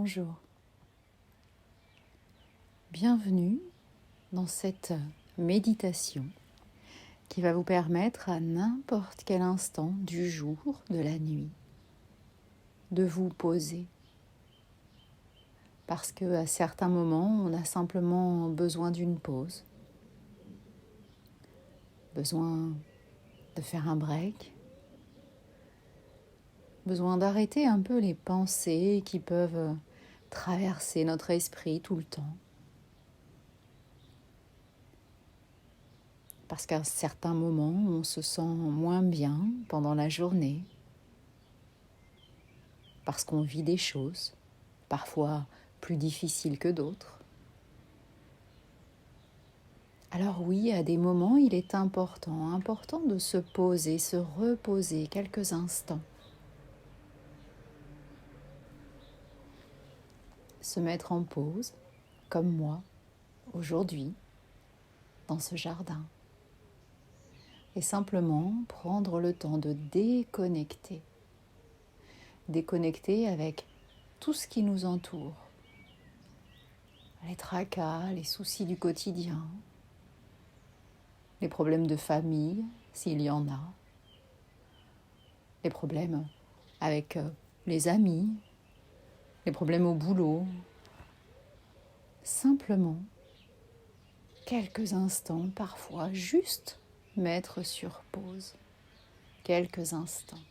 Bonjour. Bienvenue dans cette méditation qui va vous permettre à n'importe quel instant du jour, de la nuit, de vous poser. Parce qu'à certains moments, on a simplement besoin d'une pause, besoin de faire un break, besoin d'arrêter un peu les pensées qui peuvent traverser notre esprit tout le temps. Parce qu'à certains moments, on se sent moins bien pendant la journée, parce qu'on vit des choses, parfois plus difficiles que d'autres. Alors oui, à des moments, il est important de se poser, se reposer quelques instants. Se mettre en pause, comme moi, aujourd'hui, dans ce jardin. Et simplement prendre le temps de déconnecter. Déconnecter avec tout ce qui nous entoure. Les tracas, les soucis du quotidien, les problèmes de famille, s'il y en a, les problèmes avec les amis, les problèmes au boulot. Simplement, quelques instants, parfois, juste mettre sur pause. Quelques instants.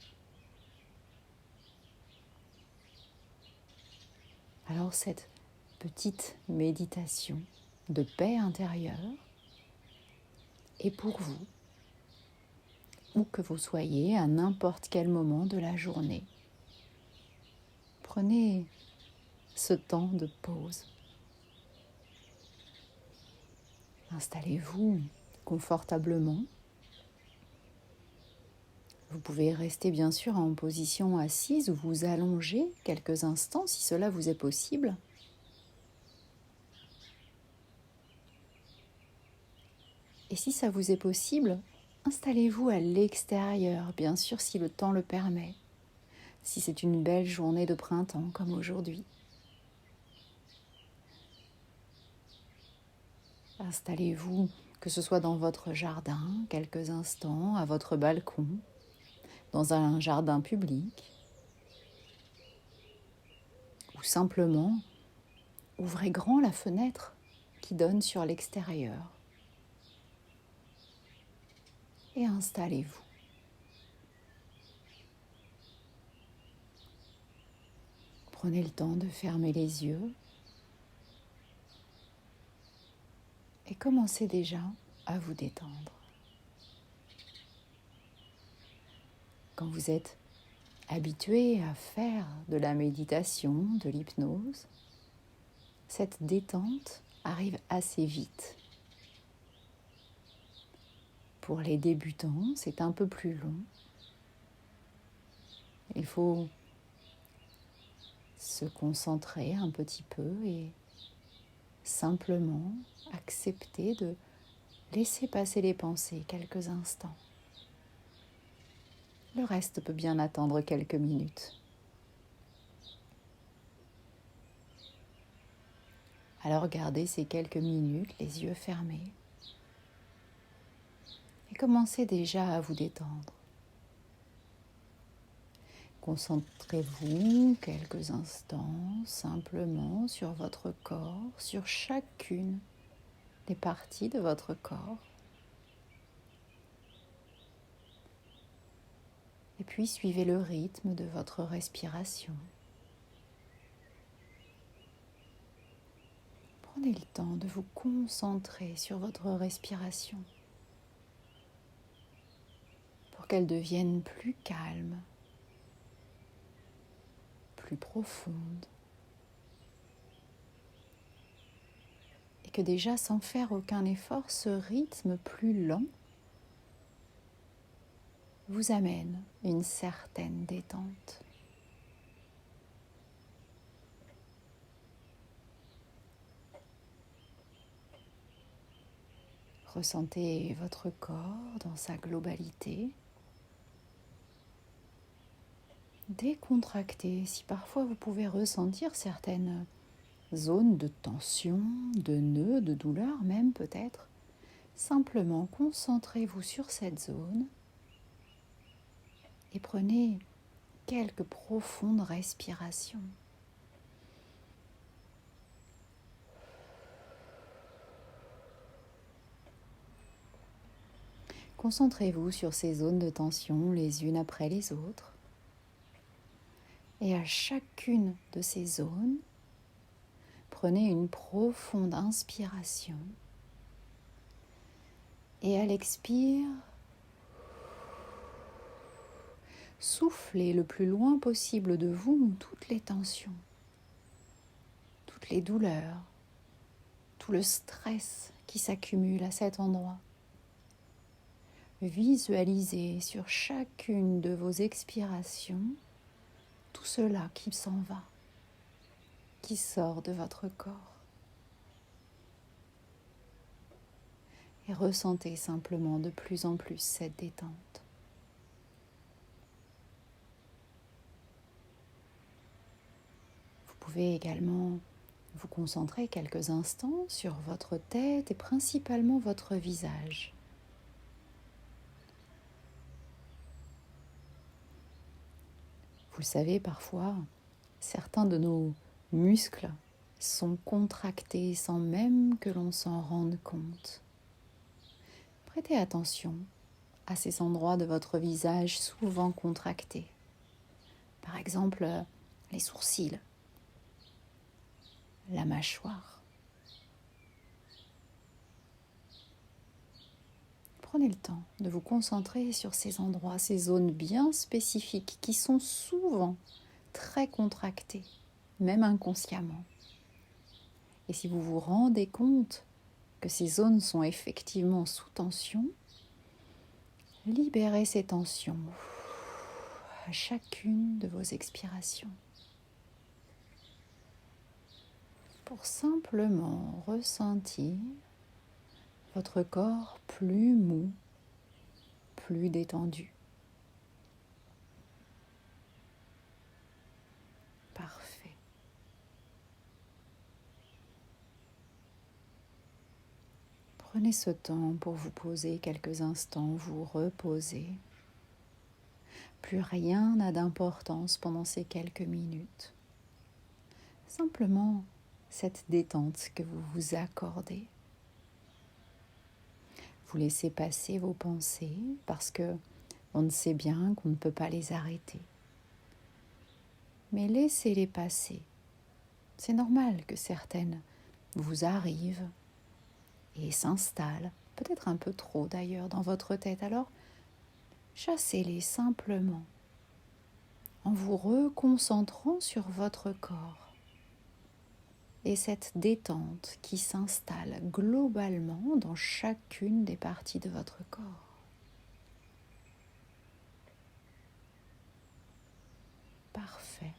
Alors cette petite méditation de paix intérieure est pour vous, où que vous soyez, à n'importe quel moment de la journée. Prenez ce temps de pause. Installez-vous confortablement. Vous pouvez rester bien sûr en position assise ou vous allonger quelques instants si cela vous est possible. Et si ça vous est possible, installez-vous à l'extérieur, bien sûr si le temps le permet. Si c'est une belle journée de printemps comme aujourd'hui. Installez-vous, que ce soit dans votre jardin, quelques instants, à votre balcon, dans un jardin public, ou simplement ouvrez grand la fenêtre qui donne sur l'extérieur et installez-vous. Prenez le temps de fermer les yeux et commencez déjà à vous détendre. Quand vous êtes habitué à faire de la méditation, de l'hypnose, cette détente arrive assez vite. Pour les débutants, c'est un peu plus long. Il faut se concentrer un petit peu et simplement accepter de laisser passer les pensées quelques instants. Le reste peut bien attendre quelques minutes. Alors gardez ces quelques minutes, les yeux fermés, et commencez déjà à vous détendre. Concentrez-vous quelques instants simplement sur votre corps, sur chacune des parties de votre corps. Et puis suivez le rythme de votre respiration. Prenez le temps de vous concentrer sur votre respiration pour qu'elle devienne plus calme, plus profonde. Et que déjà, sans faire aucun effort, ce rythme plus lent vous amène une certaine détente. Ressentez votre corps dans sa globalité. décontracter. Si parfois vous pouvez ressentir certaines zones de tension, de nœuds, de douleur même peut-être, simplement concentrez-vous sur cette zone et prenez quelques profondes respirations. Concentrez-vous sur ces zones de tension les unes après les autres. Et à chacune de ces zones, prenez une profonde inspiration. Et à l'expire, soufflez le plus loin possible de vous toutes les tensions, toutes les douleurs, tout le stress qui s'accumule à cet endroit. Visualisez sur chacune de vos expirations tout cela qui s'en va, qui sort de votre corps. Et ressentez simplement de plus en plus cette détente. Vous pouvez également vous concentrer quelques instants sur votre tête et principalement votre visage. Vous le savez, parfois, certains de nos muscles sont contractés sans même que l'on s'en rende compte. Prêtez attention à ces endroits de votre visage souvent contractés. Par exemple, les sourcils, la mâchoire. Prenez le temps de vous concentrer sur ces endroits, ces zones bien spécifiques qui sont souvent très contractées, même inconsciemment. Et si vous vous rendez compte que ces zones sont effectivement sous tension, libérez ces tensions à chacune de vos expirations pour simplement ressentir votre corps plus mou, plus détendu. Parfait. Prenez ce temps pour vous poser quelques instants, vous reposer. Plus rien n'a d'importance pendant ces quelques minutes. Simplement cette détente que vous vous accordez. Vous laissez passer vos pensées parce que on ne sait bien qu'on ne peut pas les arrêter. Mais laissez-les passer. C'est normal que certaines vous arrivent et s'installent, peut-être un peu trop d'ailleurs, dans votre tête. Alors, chassez-les simplement en vous reconcentrant sur votre corps. Et cette détente qui s'installe globalement dans chacune des parties de votre corps. Parfait.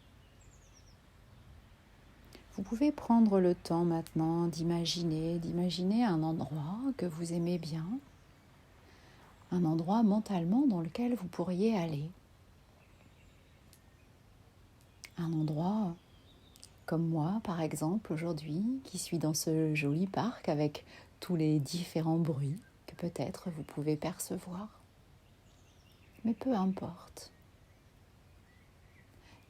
Vous pouvez prendre le temps maintenant d'imaginer un endroit que vous aimez bien, un endroit mentalement dans lequel vous pourriez aller. Un endroit comme moi, par exemple, aujourd'hui, qui suis dans ce joli parc avec tous les différents bruits que peut-être vous pouvez percevoir. Mais peu importe.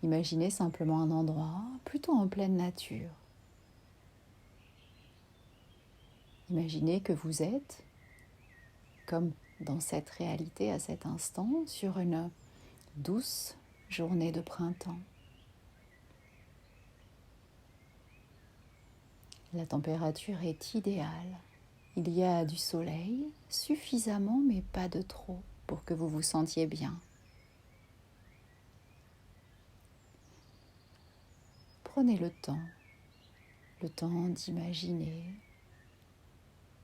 Imaginez simplement un endroit plutôt en pleine nature. Imaginez que vous êtes, comme dans cette réalité à cet instant, sur une douce journée de printemps. La température est idéale. Il y a du soleil, suffisamment mais pas de trop pour que vous vous sentiez bien. Prenez le temps d'imaginer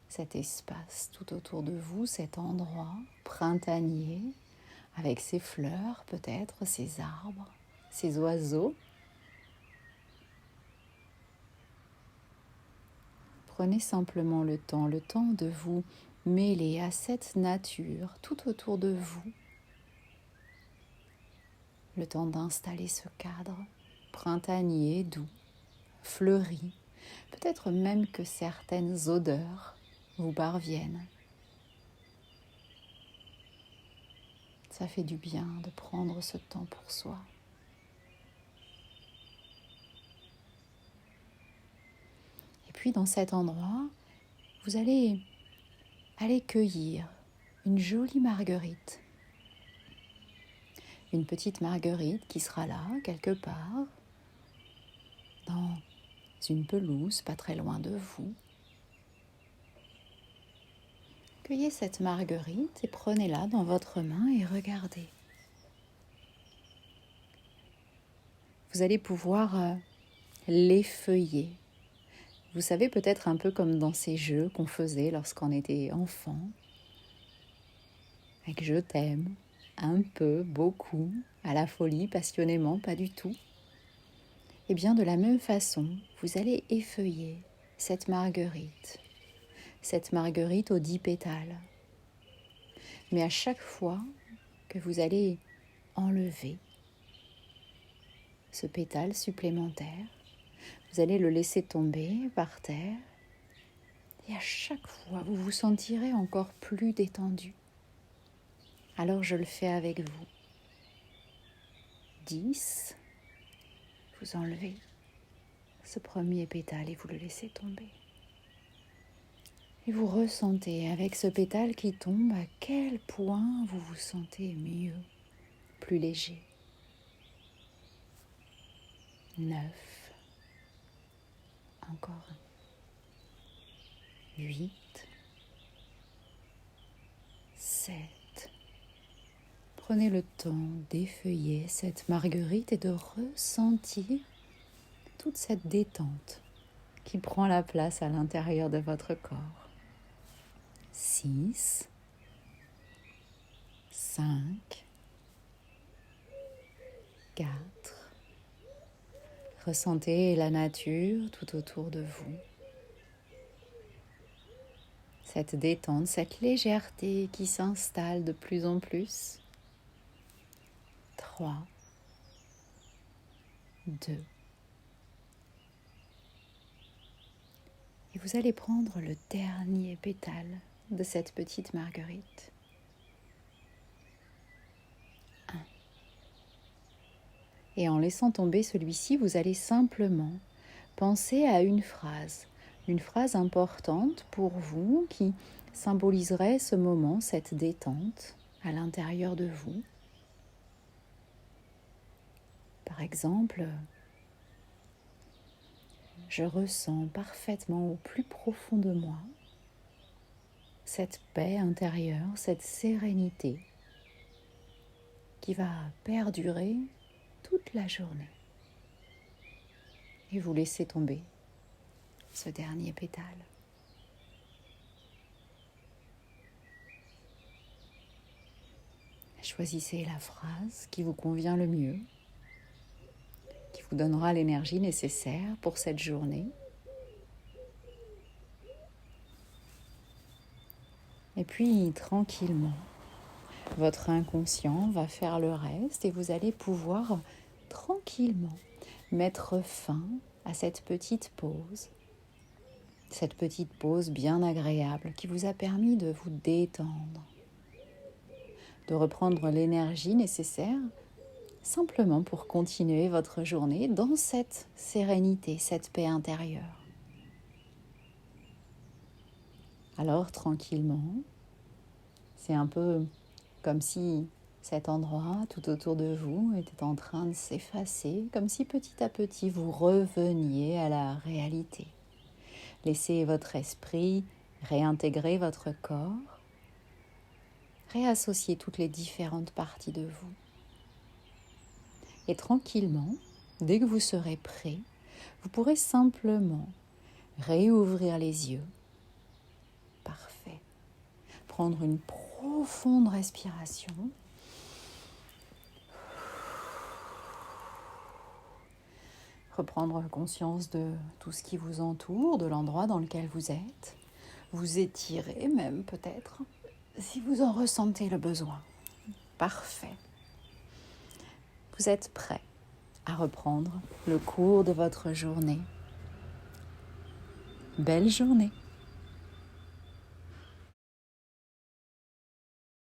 cet espace tout autour de vous, cet endroit printanier, avec ses fleurs peut-être, ses arbres, ses oiseaux. Prenez simplement le temps de vous mêler à cette nature tout autour de vous. le temps d'installer ce cadre printanier, doux, fleuri, peut-être même que certaines odeurs vous parviennent. Ça fait du bien de prendre ce temps pour soi. Et puis dans cet endroit, vous allez aller cueillir une jolie marguerite. Une petite marguerite qui sera là, quelque part, dans une pelouse pas très loin de vous. Cueillez cette marguerite et prenez-la dans votre main et regardez. Vous allez pouvoir l'effeuiller. Vous savez, peut-être un peu comme dans ces jeux qu'on faisait lorsqu'on était enfant, avec je t'aime, un peu, beaucoup, à la folie, passionnément, pas du tout. Et bien de la même façon, vous allez effeuiller cette marguerite aux 10 pétales. Mais à chaque fois que vous allez enlever ce pétale supplémentaire, vous allez le laisser tomber par terre et à chaque fois, vous vous sentirez encore plus détendu. Alors je le fais avec vous. 10, vous enlevez ce premier pétale et vous le laissez tomber. Et vous ressentez avec ce pétale qui tombe à quel point vous vous sentez mieux, plus léger. 9, encore 8, 7. Prenez le temps d'effeuiller cette marguerite et de ressentir toute cette détente qui prend la place à l'intérieur de votre corps. 6, 5, 4. Ressentez la nature tout autour de vous. Cette détente, cette légèreté qui s'installe de plus en plus. 3, 2. Et vous allez prendre le dernier pétale de cette petite marguerite. 1. Et en laissant tomber celui-ci, vous allez simplement penser à une phrase importante pour vous qui symboliserait ce moment, cette détente à l'intérieur de vous. Par exemple, je ressens parfaitement au plus profond de moi cette paix intérieure, cette sérénité qui va perdurer toute la journée. Et vous laissez tomber ce dernier pétale. Choisissez la phrase qui vous convient le mieux, qui vous donnera l'énergie nécessaire pour cette journée. Et puis, tranquillement, votre inconscient va faire le reste et vous allez pouvoir tranquillement mettre fin à cette petite pause bien agréable qui vous a permis de vous détendre, de reprendre l'énergie nécessaire simplement pour continuer votre journée dans cette sérénité, cette paix intérieure. Alors, tranquillement, c'est un peu comme si cet endroit tout autour de vous était en train de s'effacer, comme si petit à petit vous reveniez à la réalité. Laissez votre esprit réintégrer votre corps, réassocier toutes les différentes parties de vous. Et tranquillement, dès que vous serez prêt, vous pourrez simplement réouvrir les yeux. Parfait. Prendre une profonde respiration. Reprendre conscience de tout ce qui vous entoure, de l'endroit dans lequel vous êtes. Vous étirer même peut-être, si vous en ressentez le besoin. Parfait. vous êtes prêt à reprendre le cours de votre journée. Belle journée!